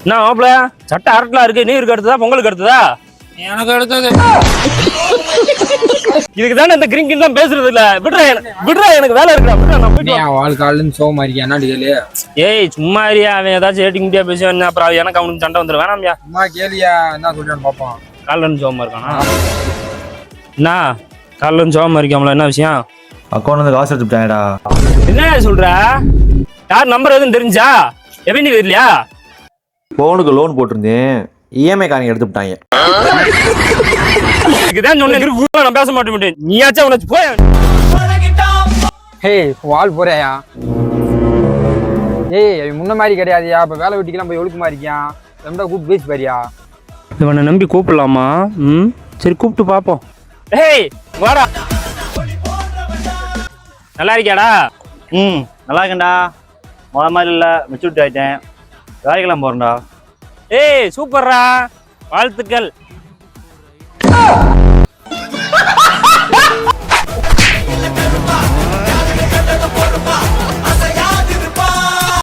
என்ன மாப்பிள சட்டை அரட்டலா இருக்கு, நீருக்கு அடுத்ததா பொங்கலுக்கு அடுத்ததா? எனக்கு அடுத்தது. இதுக்கு தானே இந்த கிரிங்கின் தான் பேசுறது இல்ல. விடுறா எனக்கு வேலை இருக்குடா. விடுறா நான் போயிட்டு என் வாழ் காலின்னு சோகமா இருக்கியா என்ன கேளு. ஏய் சும்மா இருயா, அவன் ஏதாச்சும் ஏட்டிங் முடியா பேசுவான், அப்புறம் எனக்கு அவனுக்கு சண்டை வந்துடும். வேணாம்யா சும்மா கேளியா என்ன சொல்றான்னு பாப்போம். காலில் சோகமா இருக்கானா? என்ன காலில் சோகமா இருக்காமல, என்ன விஷயம்? அக்கௌண்ட் வந்து காசு எடுத்துட்டாங்கடா. என்ன சொல்ற? யார் நம்பர் எதுவும் தெரிஞ்சா? எப்படி தெரியலையா? ஃபோனுக்கு லோன் போட்டிருந்தேன், இஎம்ஐ காரங்க எடுத்துட்டாங்க. இதுதான் சொன்னேன் நான் பேச மாட்டேன். நீயாச்சும் உனக்கு போய் ஹே வால் போறியா? ஏய் முன்ன மாதிரி கிடையாதுயா. இப்ப வேலை வெட்டிக்கெல்லாம் போய் ஒழுக்கமா இருக்கியான். ரொம்ப கூப்பிட்டு பேசி பாரியா. இவனை நம்பி கூப்பிடலாமா? சரி கூப்பிட்டு பாப்போம். ஏய் வாடா. நல்லா இருக்கியாடா? நல்லா இருக்கேன்டா. மாதிரி இல்லை, மெச்சூரிட்டி ஆகிட்டேன். வேலைக்கெல்லாம் போகிறேன்டா. ஏய் சூப்பர்ரா, வாழ்த்துக்கள்.